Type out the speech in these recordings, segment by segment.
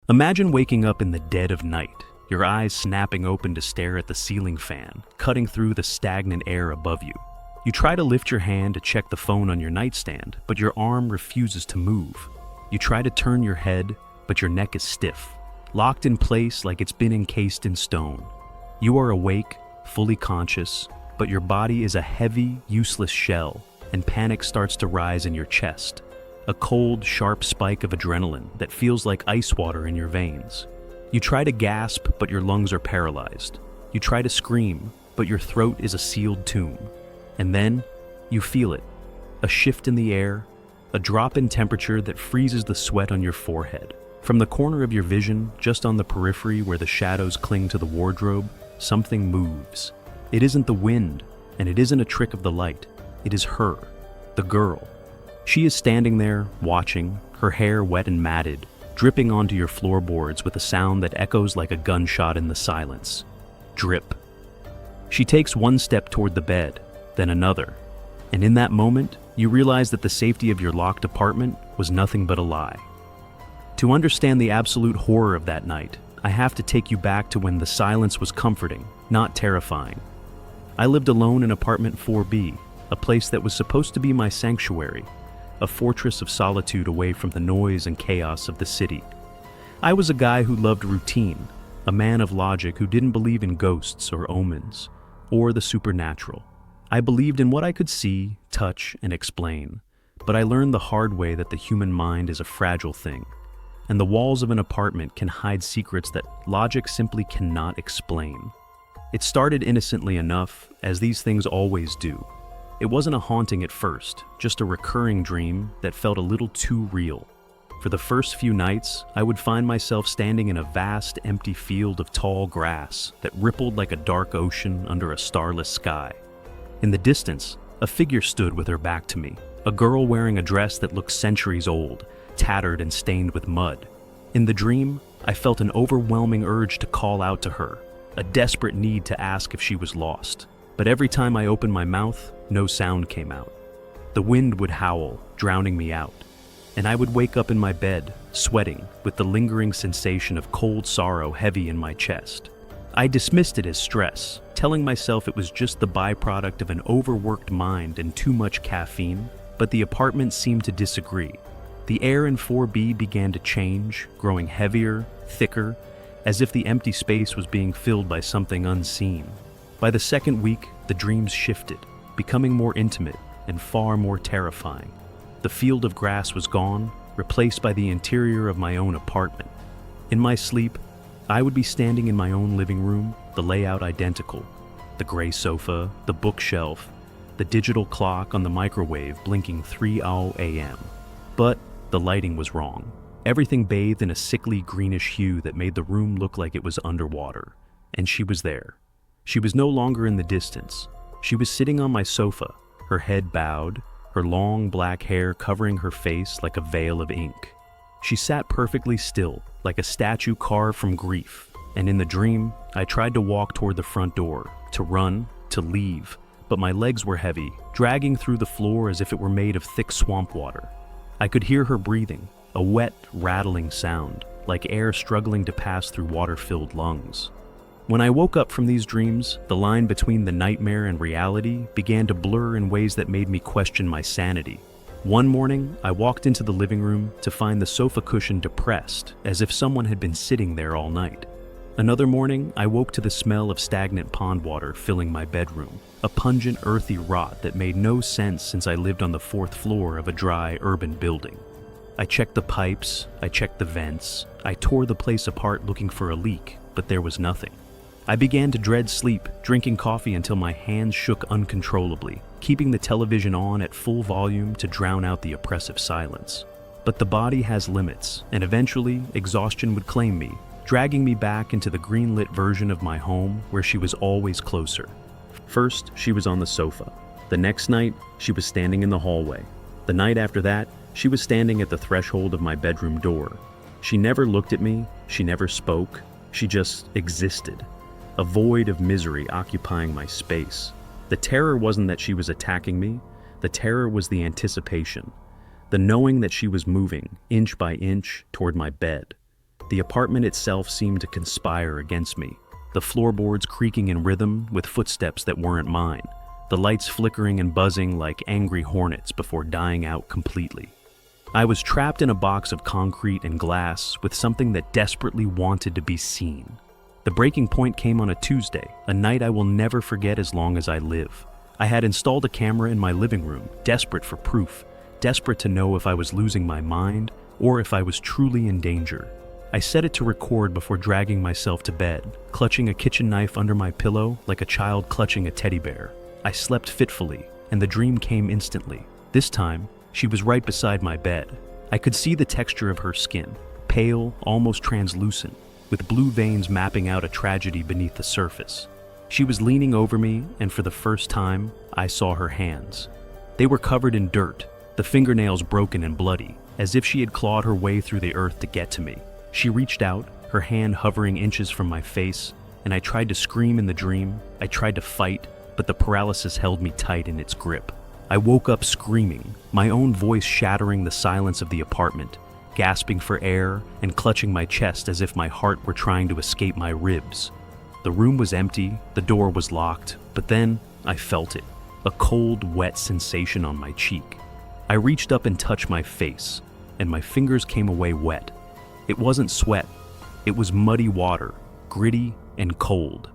Imagine waking up in the dead of night, your eyes snapping open to stare at the ceiling fan, cutting through the stagnant air above you. You try to lift your hand to check the phone on your nightstand, but your arm refuses to move. You try to turn your head, but your neck is stiff, locked in place like it's been encased in stone. You are awake, fully conscious, but your body is a heavy, useless shell, and panic starts to rise in your chest. A cold, sharp spike of adrenaline that feels like ice water in your veins. You try to gasp, but your lungs are paralyzed. You try to scream, but your throat is a sealed tomb. And then, you feel it. A shift in the air, a drop in temperature that freezes the sweat on your forehead. From the corner of your vision, just on the periphery where the shadows cling to the wardrobe, something moves. It isn't the wind, and it isn't a trick of the light. It is her, the girl. She is standing there, watching, her hair wet and matted, dripping onto your floorboards with a sound that echoes like a gunshot in the silence. Drip. She takes one step toward the bed, then another, and in that moment, you realize that the safety of your locked apartment was nothing but a lie. To understand the absolute horror of that night, I have to take you back to when the silence was comforting, not terrifying. I lived alone in apartment 4B, a place that was supposed to be my sanctuary, a fortress of solitude away from the noise and chaos of the city. I was a guy who loved routine, a man of logic who didn't believe in ghosts or omens, or the supernatural. I believed in what I could see, touch, and explain, but I learned the hard way that the human mind is a fragile thing, and the walls of an apartment can hide secrets that logic simply cannot explain. It started innocently enough, as these things always do. It wasn't a haunting at first, just a recurring dream that felt a little too real. For the first few nights, I would find myself standing in a vast, empty field of tall grass that rippled like a dark ocean under a starless sky. In the distance, a figure stood with her back to me, a girl wearing a dress that looked centuries old, tattered and stained with mud. In the dream, I felt an overwhelming urge to call out to her, a desperate need to ask if she was lost. But every time I opened my mouth, no sound came out. The wind would howl, drowning me out, and I would wake up in my bed, sweating, with the lingering sensation of cold sorrow heavy in my chest. I dismissed it as stress, telling myself it was just the byproduct of an overworked mind and too much caffeine, but the apartment seemed to disagree. The air in 4B began to change, growing heavier, thicker, as if the empty space was being filled by something unseen. By the second week, the dreams shifted, becoming more intimate and far more terrifying. The field of grass was gone, replaced by the interior of my own apartment. In my sleep, I would be standing in my own living room, the layout identical. The gray sofa, the bookshelf, the digital clock on the microwave blinking 3:00 a.m. But the lighting was wrong. Everything bathed in a sickly greenish hue that made the room look like it was underwater. And she was there. She was no longer in the distance. She was sitting on my sofa, her head bowed, her long black hair covering her face like a veil of ink. She sat perfectly still, like a statue carved from grief, and in the dream, I tried to walk toward the front door, to run, to leave, but my legs were heavy, dragging through the floor as if it were made of thick swamp water. I could hear her breathing, a wet, rattling sound, like air struggling to pass through water-filled lungs. When I woke up from these dreams, the line between the nightmare and reality began to blur in ways that made me question my sanity. One morning, I walked into the living room to find the sofa cushion depressed, as if someone had been sitting there all night. Another morning, I woke to the smell of stagnant pond water filling my bedroom, a pungent, earthy rot that made no sense since I lived on the 4th floor of a dry, urban building. I checked the pipes, I checked the vents, I tore the place apart looking for a leak, but there was nothing. I began to dread sleep, drinking coffee until my hands shook uncontrollably, keeping the television on at full volume to drown out the oppressive silence. But the body has limits, and eventually, exhaustion would claim me, dragging me back into the green-lit version of my home where she was always closer. First, she was on the sofa. The next night, she was standing in the hallway. The night after that, she was standing at the threshold of my bedroom door. She never looked at me, she never spoke, she just existed. A void of misery occupying my space. The terror wasn't that she was attacking me, the terror was the anticipation. The knowing that she was moving, inch by inch, toward my bed. The apartment itself seemed to conspire against me, the floorboards creaking in rhythm with footsteps that weren't mine, the lights flickering and buzzing like angry hornets before dying out completely. I was trapped in a box of concrete and glass with something that desperately wanted to be seen. The breaking point came on a Tuesday, a night I will never forget as long as I live. I had installed a camera in my living room, desperate for proof, desperate to know if I was losing my mind or if I was truly in danger. I set it to record before dragging myself to bed, clutching a kitchen knife under my pillow like a child clutching a teddy bear. I slept fitfully, and the dream came instantly. This time, she was right beside my bed. I could see the texture of her skin, pale, almost translucent, with blue veins mapping out a tragedy beneath the surface. She was leaning over me, and for the first time, I saw her hands. They were covered in dirt, the fingernails broken and bloody, as if she had clawed her way through the earth to get to me. She reached out, her hand hovering inches from my face, and I tried to scream in the dream. I tried to fight, but the paralysis held me tight in its grip. I woke up screaming, my own voice shattering the silence of the apartment, gasping for air and clutching my chest as if my heart were trying to escape my ribs. The room was empty, the door was locked, but then I felt it, a cold, wet sensation on my cheek. I reached up and touched my face, and my fingers came away wet. It wasn't sweat, it was muddy water, gritty and cold.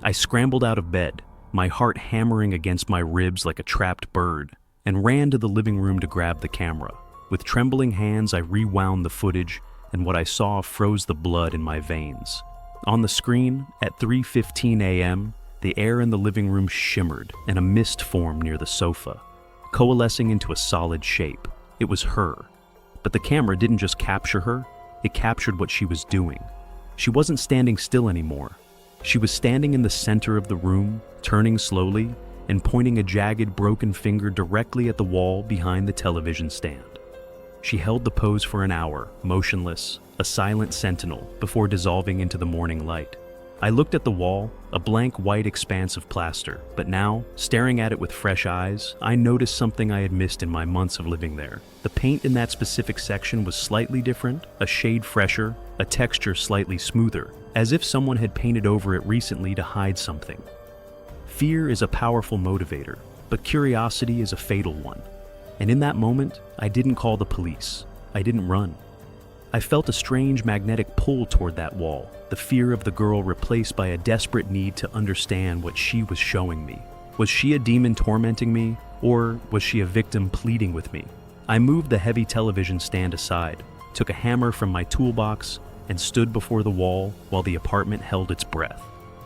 I scrambled out of bed, my heart hammering against my ribs like a trapped bird, and ran to the living room to grab the camera. With trembling hands, I rewound the footage, and what I saw froze the blood in my veins. On the screen, at 3:15 a.m., the air in the living room shimmered, and a mist formed near the sofa, coalescing into a solid shape. It was her. But the camera didn't just capture her, it captured what she was doing. She wasn't standing still anymore. She was standing in the center of the room, turning slowly, and pointing a jagged, broken finger directly at the wall behind the television stand. She held the pose for an hour, motionless, a silent sentinel, before dissolving into the morning light. I looked at the wall, a blank white expanse of plaster, but now, staring at it with fresh eyes, I noticed something I had missed in my months of living there. The paint in that specific section was slightly different, a shade fresher, a texture slightly smoother, as if someone had painted over it recently to hide something. Fear is a powerful motivator, but curiosity is a fatal one. And in that moment, I didn't call the police. I didn't run. I felt a strange magnetic pull toward that wall, the fear of the girl replaced by a desperate need to understand what she was showing me. Was she a demon tormenting me, or was she a victim pleading with me? I moved the heavy television stand aside, took a hammer from my toolbox, and stood before the wall while the apartment held its breath.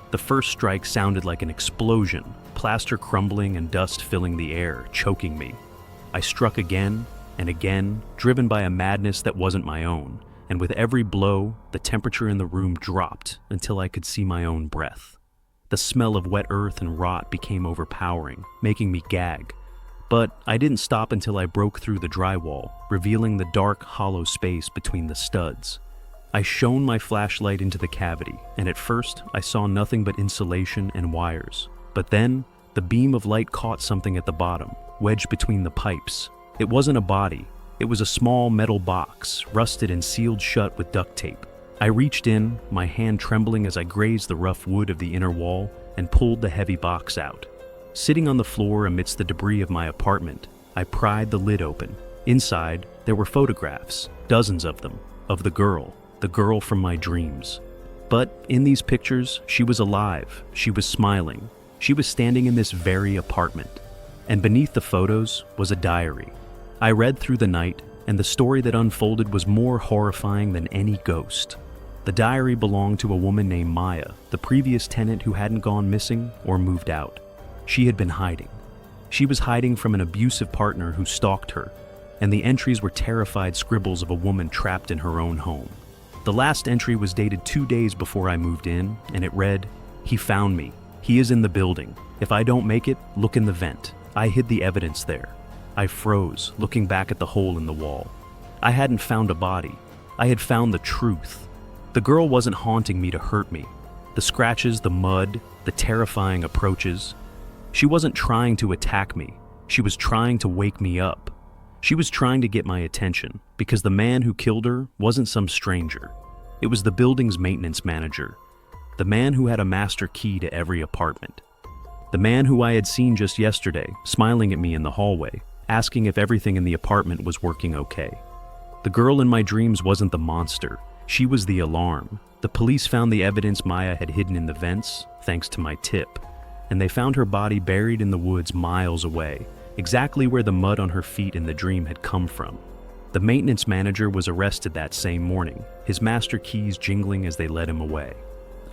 The first strike sounded like an explosion, plaster crumbling and dust filling the air, choking me. I struck again and again, driven by a madness that wasn't my own, and with every blow, the temperature in the room dropped until I could see my own breath. The smell of wet earth and rot became overpowering, making me gag. But I didn't stop until I broke through the drywall, revealing the dark, hollow space between the studs. I shone my flashlight into the cavity, and at first I saw nothing but insulation and wires. But then, the beam of light caught something at the bottom, wedged between the pipes. It wasn't a body. It was a small metal box, rusted and sealed shut with duct tape. I reached in, my hand trembling as I grazed the rough wood of the inner wall, and pulled the heavy box out. Sitting on the floor amidst the debris of my apartment, I pried the lid open. Inside, there were photographs, dozens of them, of the girl from my dreams. But in these pictures, she was alive, she was smiling, she was standing in this very apartment. And beneath the photos was a diary. I read through the night, and the story that unfolded was more horrifying than any ghost. The diary belonged to a woman named Maya, the previous tenant who hadn't gone missing or moved out. She had been hiding. She was hiding from an abusive partner who stalked her, and the entries were terrified scribbles of a woman trapped in her own home. The last entry was dated 2 days before I moved in, and it read, "He found me. He is in the building. If I don't make it, look in the vent. I hid the evidence there." I froze, looking back at the hole in the wall. I hadn't found a body. I had found the truth. The girl wasn't haunting me to hurt me. The scratches, the mud, the terrifying approaches. She wasn't trying to attack me. She was trying to wake me up. She was trying to get my attention, because the man who killed her wasn't some stranger. It was the building's maintenance manager, the man who had a master key to every apartment. The man who I had seen just yesterday, smiling at me in the hallway, asking if everything in the apartment was working okay. The girl in my dreams wasn't the monster, she was the alarm. The police found the evidence Maya had hidden in the vents, thanks to my tip, and they found her body buried in the woods miles away, exactly where the mud on her feet in the dream had come from. The maintenance manager was arrested that same morning, his master keys jingling as they led him away.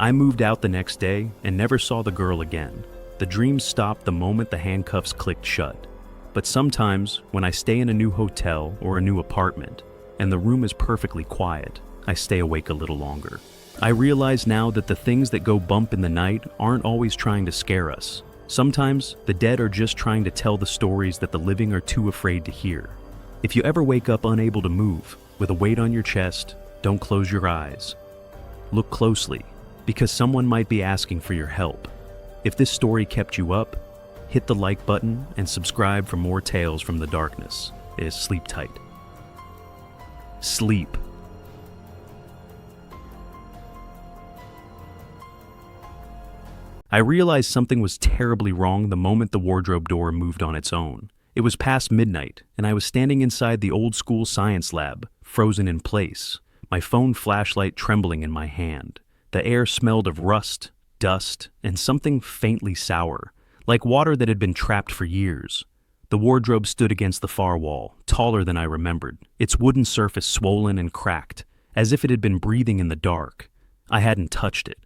I moved out the next day and never saw the girl again. The dream stopped the moment the handcuffs clicked shut. But sometimes, when I stay in a new hotel or a new apartment, and the room is perfectly quiet, I stay awake a little longer. I realize now that the things that go bump in the night aren't always trying to scare us. Sometimes, the dead are just trying to tell the stories that the living are too afraid to hear. If you ever wake up unable to move, with a weight on your chest, don't close your eyes. Look closely, because someone might be asking for your help. If this story kept you up, hit the like button and subscribe for more tales from the darkness. Sleep tight. Sleep. I realized something was terribly wrong the moment the wardrobe door moved on its own. It was past midnight, and I was standing inside the old-school science lab, frozen in place, my phone flashlight trembling in my hand. The air smelled of rust, dust, and something faintly sour, like water that had been trapped for years. The wardrobe stood against the far wall, taller than I remembered, its wooden surface swollen and cracked, as if it had been breathing in the dark. I hadn't touched it.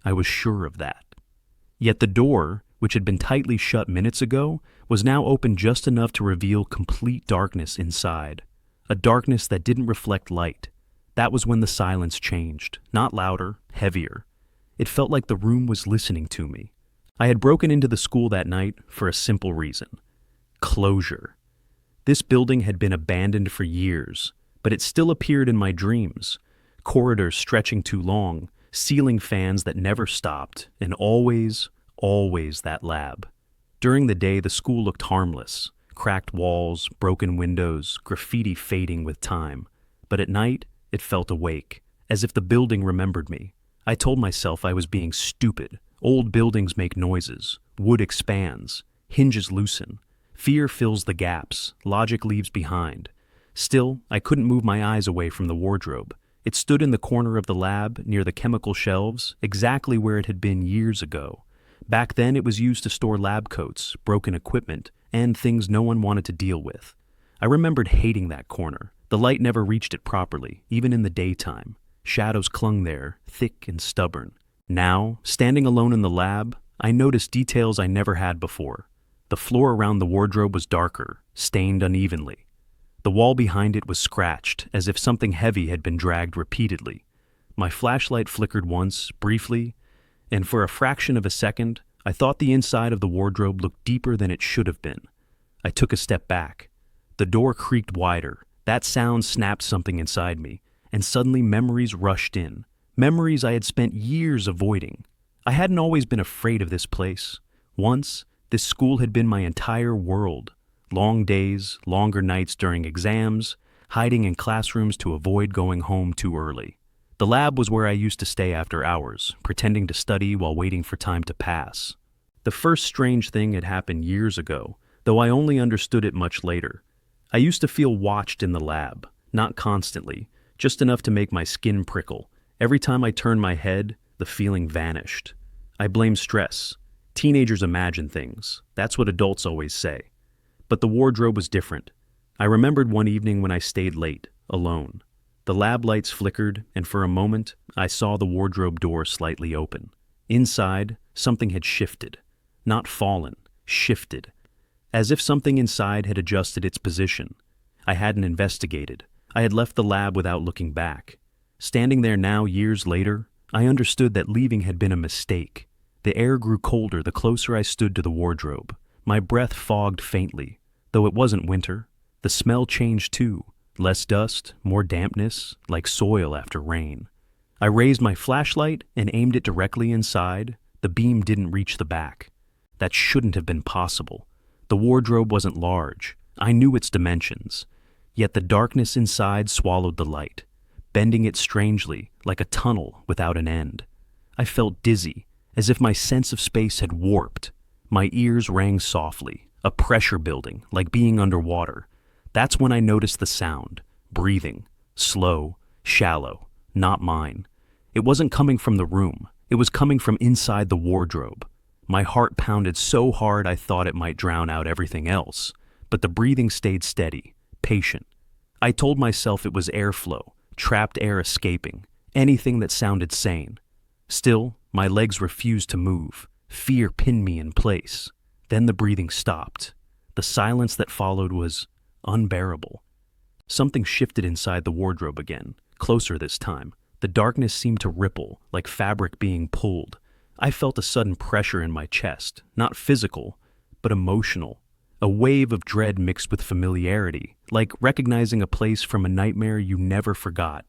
I was sure of that. Yet the door, which had been tightly shut minutes ago, was now open just enough to reveal complete darkness inside. A darkness that didn't reflect light. That was when the silence changed, not louder, heavier. It felt like the room was listening to me. I had broken into the school that night for a simple reason. Closure. This building had been abandoned for years, but it still appeared in my dreams. Corridors stretching too long, ceiling fans that never stopped, and always that lab. During the day, the school looked harmless. Cracked walls, broken windows, graffiti fading with time. But at night, it felt awake, as if the building remembered me. I told myself I was being stupid. Old buildings make noises. Wood expands. Hinges loosen. Fear fills the gaps. Logic leaves behind. Still, I couldn't move my eyes away from the wardrobe. It stood in the corner of the lab, near the chemical shelves, exactly where it had been years ago. Back then, it was used to store lab coats, broken equipment, and things no one wanted to deal with. I remembered hating that corner. The light never reached it properly, even in the daytime. Shadows clung there, thick and stubborn. Now, standing alone in the lab, I noticed details I never had before. The floor around the wardrobe was darker, stained unevenly. The wall behind it was scratched, as if something heavy had been dragged repeatedly. My flashlight flickered once, briefly, and for a fraction of a second, I thought the inside of the wardrobe looked deeper than it should have been. I took a step back. The door creaked wider. That sound snapped something inside me, and suddenly memories rushed in. Memories I had spent years avoiding. I hadn't always been afraid of this place. Once, this school had been my entire world. Long days, longer nights during exams, hiding in classrooms to avoid going home too early. The lab was where I used to stay after hours, pretending to study while waiting for time to pass. The first strange thing had happened years ago, though I only understood it much later. I used to feel watched in the lab, not constantly, just enough to make my skin prickle. Every time I turned my head, the feeling vanished. I blamed stress. Teenagers imagine things. That's what adults always say. But the wardrobe was different. I remembered one evening when I stayed late, alone. The lab lights flickered, and for a moment, I saw the wardrobe door slightly open. Inside, something had shifted. Not fallen, shifted. As if something inside had adjusted its position. I hadn't investigated. I had left the lab without looking back. Standing there now, years later, I understood that leaving had been a mistake. The air grew colder the closer I stood to the wardrobe. My breath fogged faintly. Though it wasn't winter, the smell changed too. Less dust, more dampness, like soil after rain. I raised my flashlight and aimed it directly inside. The beam didn't reach the back. That shouldn't have been possible. The wardrobe wasn't large. I knew its dimensions. Yet the darkness inside swallowed the light. bending it strangely, like a tunnel without an end. I felt dizzy, as if my sense of space had warped. My ears rang softly, a pressure building, like being underwater. That's when I noticed the sound, breathing, slow, shallow, not mine. It wasn't coming from the room, it was coming from inside the wardrobe. My heart pounded so hard I thought it might drown out everything else, but the breathing stayed steady, patient. I told myself it was airflow, trapped air escaping, anything that sounded sane. Still, my legs refused to move. Fear pinned me in place. Then the breathing stopped. The silence that followed was unbearable. Something shifted inside the wardrobe again, closer this time. The darkness seemed to ripple, like fabric being pulled. I felt a sudden pressure in my chest, not physical, but emotional. A wave of dread mixed with familiarity, like recognizing a place from a nightmare you never forgot.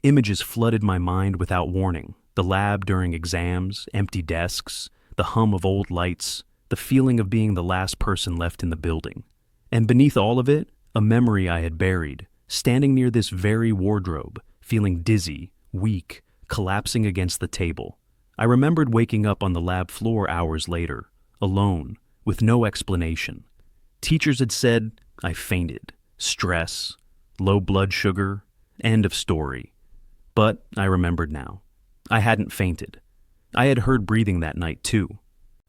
Images flooded my mind without warning. The lab during exams, empty desks, the hum of old lights, the feeling of being the last person left in the building. And beneath all of it, a memory I had buried, standing near this very wardrobe, feeling dizzy, weak, collapsing against the table. I remembered waking up on the lab floor hours later, alone, with no explanation. Teachers had said I fainted, stress, low blood sugar, end of story. But I remembered now. I hadn't fainted. I had heard breathing that night too.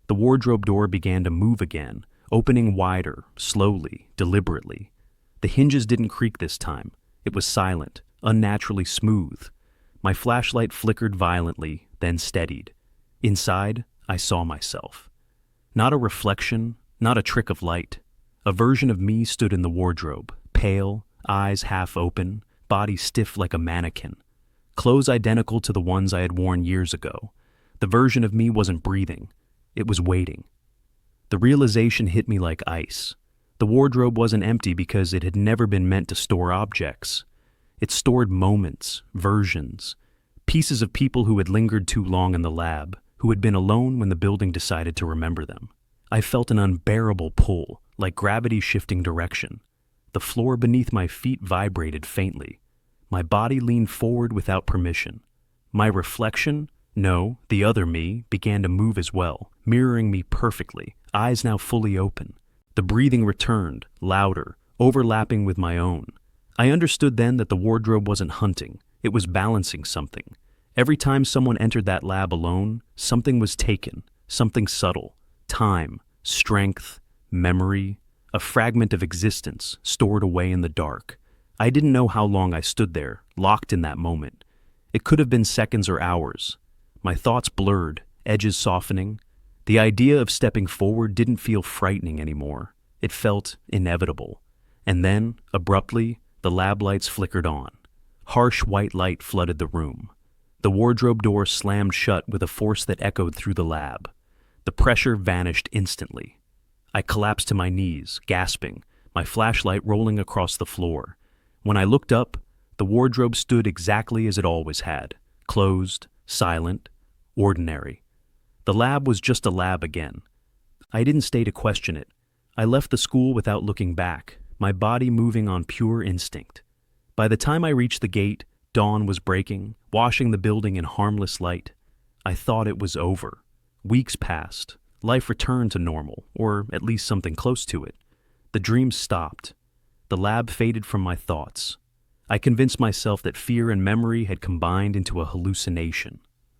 The wardrobe door began to move again, opening wider, slowly, deliberately. The hinges didn't creak this time. It was silent, unnaturally smooth. My flashlight flickered violently, then steadied. Inside, I saw myself. Not a reflection, not a trick of light. A version of me stood in the wardrobe, pale, eyes half open, body stiff like a mannequin. Clothes identical to the ones I had worn years ago. The version of me wasn't breathing. It was waiting. The realization hit me like ice. The wardrobe wasn't empty because it had never been meant to store objects. It stored moments, versions, pieces of people who had lingered too long in the lab, who had been alone when the building decided to remember them. I felt an unbearable pull, like gravity shifting direction. The floor beneath my feet vibrated faintly. My body leaned forward without permission. My reflection, no, the other me, began to move as well, mirroring me perfectly, eyes now fully open. The breathing returned, louder, overlapping with my own. I understood then that the wardrobe wasn't hunting, it was balancing something. Every time someone entered that lab alone, something was taken, something subtle. Time, strength, memory, a fragment of existence stored away in the dark. I didn't know how long I stood there, locked in that moment. It could have been seconds or hours. My thoughts blurred, edges softening. The idea of stepping forward didn't feel frightening anymore. It felt inevitable. And then, abruptly, the lab lights flickered on. Harsh white light flooded the room. The wardrobe door slammed shut with a force that echoed through the lab. The pressure vanished instantly. I collapsed to my knees, gasping, my flashlight rolling across the floor. When I looked up, the wardrobe stood exactly as it always had, closed, silent, ordinary. The lab was just a lab again. I didn't stay to question it. I left the school without looking back, my body moving on pure instinct. By the time I reached the gate, dawn was breaking, washing the building in harmless light. I thought it was over. Weeks passed. Life returned to normal, or at least something close to it. The dreams stopped. The lab faded from my thoughts. I convinced myself that fear and memory had combined into a hallucination.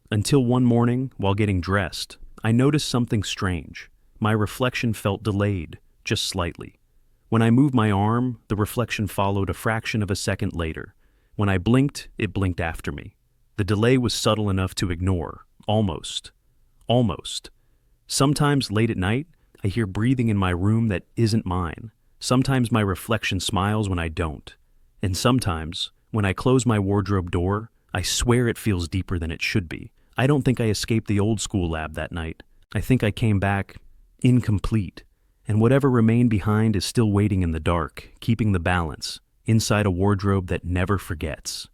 Until one morning, while getting dressed, I noticed something strange. My reflection felt delayed, just slightly. When I moved my arm, the reflection followed a fraction of a second later. When I blinked, it blinked after me. The delay was subtle enough to ignore, almost. Sometimes late at night, I hear breathing in my room that isn't mine. Sometimes my reflection smiles when I don't. And sometimes, when I close my wardrobe door, I swear it feels deeper than it should be. I don't think I escaped the old school lab that night. I think I came back incomplete. And whatever remained behind is still waiting in the dark, keeping the balance, inside a wardrobe that never forgets.